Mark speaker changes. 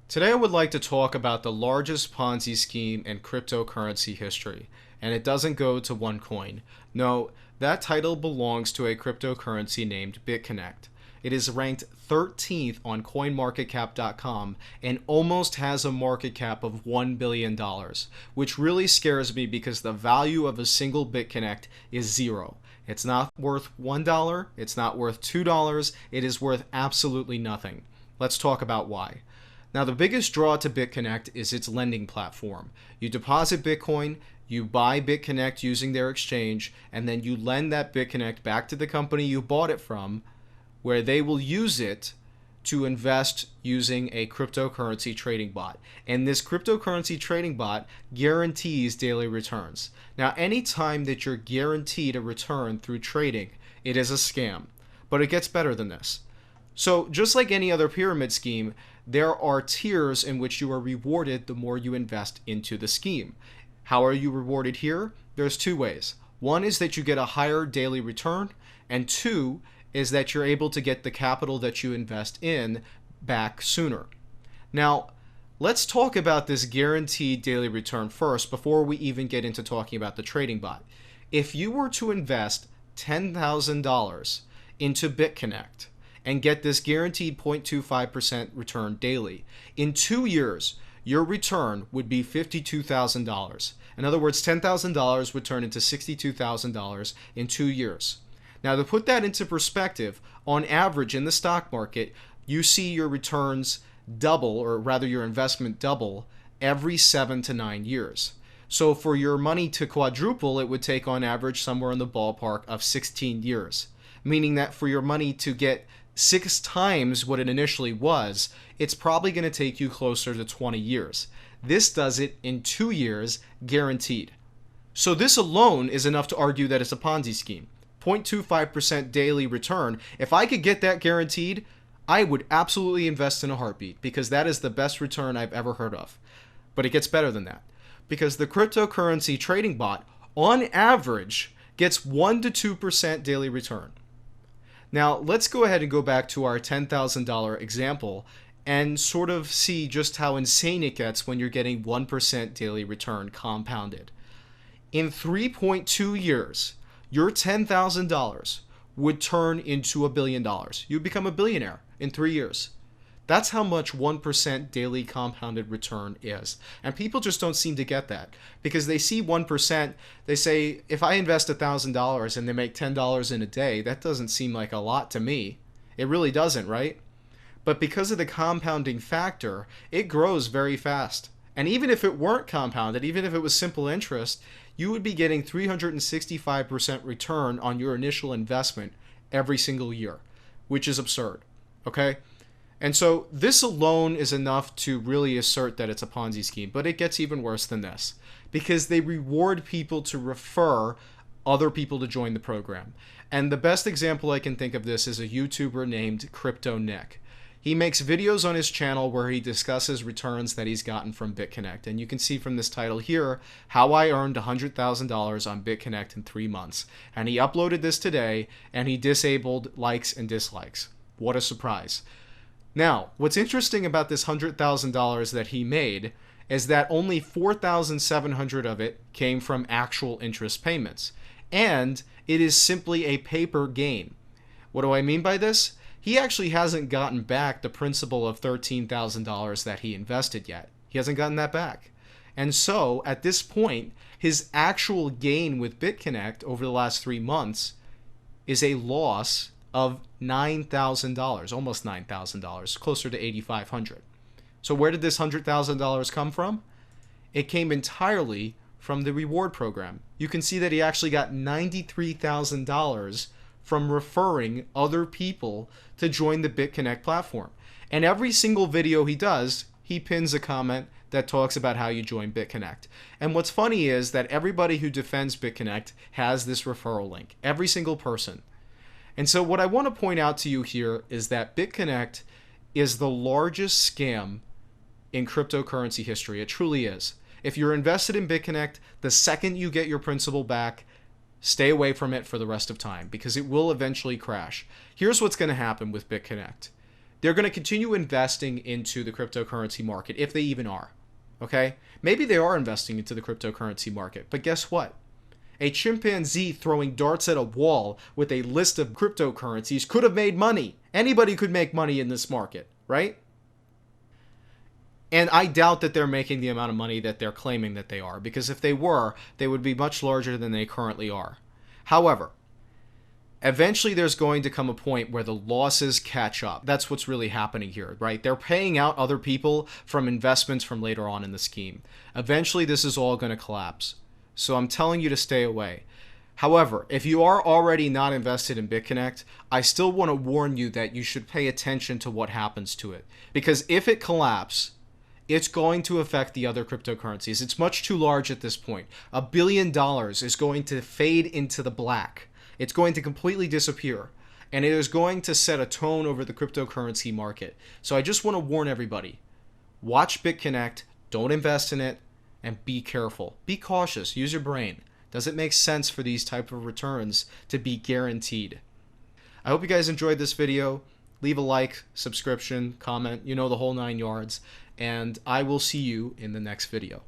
Speaker 1: Today I would like to talk about the largest Ponzi scheme in cryptocurrency history, and it doesn't go to one coin. No, that title belongs to a cryptocurrency named BitConnect. It is ranked 13th on coinmarketcap.com and almost has a market cap of $1 billion, which really scares me because the value of a single BitConnect is zero. It's not worth $1, it's not worth $2, it is worth absolutely nothing. Let's talk about why. Now, the biggest draw to BitConnect is its lending platform. You deposit Bitcoin, you buy BitConnect using their exchange, and then you lend that BitConnect back to the company you bought it from, where they will use it to invest using a cryptocurrency trading bot. And this cryptocurrency trading bot guarantees daily returns. Now, anytime that you're guaranteed a return through trading, it is a scam. But it gets better than this. So just like any other pyramid scheme, there are tiers in which you are rewarded the more you invest into the scheme. How are you rewarded here? There's two ways. One is that you get a higher daily return, and two is that you're able to get the capital that you invest in back sooner. Now, let's talk about this guaranteed daily return first before we even get into talking about the trading bot. If you were to invest $10,000 into BitConnect, and get this guaranteed 0.25% return daily. In 2 years, your return would be $52,000. In other words, $10,000 would turn into $62,000 in 2 years. Now, to put that into perspective, on average in the stock market, you see your returns double, or rather your investment double, every 7 to 9 years. So for your money to quadruple, it would take on average somewhere in the ballpark of 16 years. Meaning that for your money to get 6 times what it initially was, it's probably going to take you closer to 20 years. This does it in 2 years, guaranteed. So this alone is enough to argue that it's a Ponzi scheme. 0.25% daily return. If I could get that guaranteed, I would absolutely invest in a heartbeat because that is the best return I've ever heard of. But it gets better than that. Because the cryptocurrency trading bot, on average, gets 1 to 2% daily return. Now, let's go ahead and go back to our $10,000 example and sort of see just how insane it gets when you're getting 1% daily return compounded. In 3.2 years, your $10,000 would turn into $1 billion. You'd become a billionaire in 3 years. That's how much 1% daily compounded return is. And people just don't seem to get that because they see 1%, they say, if I invest $1,000 and they make $10 in a day, that doesn't seem like a lot to me. It really doesn't, right? But because of the compounding factor, it grows very fast. And even if it weren't compounded, even if it was simple interest, you would be getting 365% return on your initial investment every single year, which is absurd, okay? And so this alone is enough to really assert that it's a Ponzi scheme, but it gets even worse than this because they reward people to refer other people to join the program. And the best example I can think of this is a YouTuber named Crypto Nick. He makes videos on his channel where he discusses returns that he's gotten from BitConnect. And you can see from this title here, how I earned $100,000 on BitConnect in 3 months. And he uploaded this today and he disabled likes and dislikes. What a surprise. Now, what's interesting about this $100,000 that he made is that only $4,700 of it came from actual interest payments. And it is simply a paper gain. What do I mean by this? He actually hasn't gotten back the principal of $13,000 that he invested yet. He hasn't gotten that back. And so, at this point, his actual gain with BitConnect over the last 3 months is a loss of $9,000, almost $9,000, closer to $8,500. So where did this $100,000 come from? It came entirely from the reward program. You can see that he actually got $93,000 from referring other people to join the BitConnect platform. And every single video he does, he pins a comment that talks about how you join BitConnect. And what's funny is that everybody who defends BitConnect has this referral link. Every single person. And so what I want to point out to you here is that BitConnect is the largest scam in cryptocurrency history. It truly is. If you're invested in BitConnect, the second you get your principal back, stay away from it for the rest of time because it will eventually crash. Here's what's going to happen with BitConnect. they're going to continue investing into the cryptocurrency market if they even are. Okay? Maybe they are investing into the cryptocurrency market, but guess what? A chimpanzee throwing darts at a wall with a list of cryptocurrencies could have made money. Anybody could make money in this market, right? And I doubt that they're making the amount of money that they're claiming that they are, because if they were, they would be much larger than they currently are. However, eventually there's going to come a point where the losses catch up. That's what's really happening here, right? They're paying out other people from investments from later on in the scheme. Eventually this is all going to collapse. So I'm telling you to stay away. However, if you are already not invested in BitConnect, I still want to warn you that you should pay attention to what happens to it. Because if it collapses, it's going to affect the other cryptocurrencies. It's much too large at this point. $1 billion is going to fade into the black. It's going to completely disappear. And it is going to set a tone over the cryptocurrency market. So I just want to warn everybody. Watch BitConnect. Don't invest in it. And be careful. Be cautious. Use your brain. Does it make sense for these type of returns to be guaranteed? I hope you guys enjoyed this video. Leave a like, subscription, comment, you know, the whole 9 yards. And I will see you in the next video.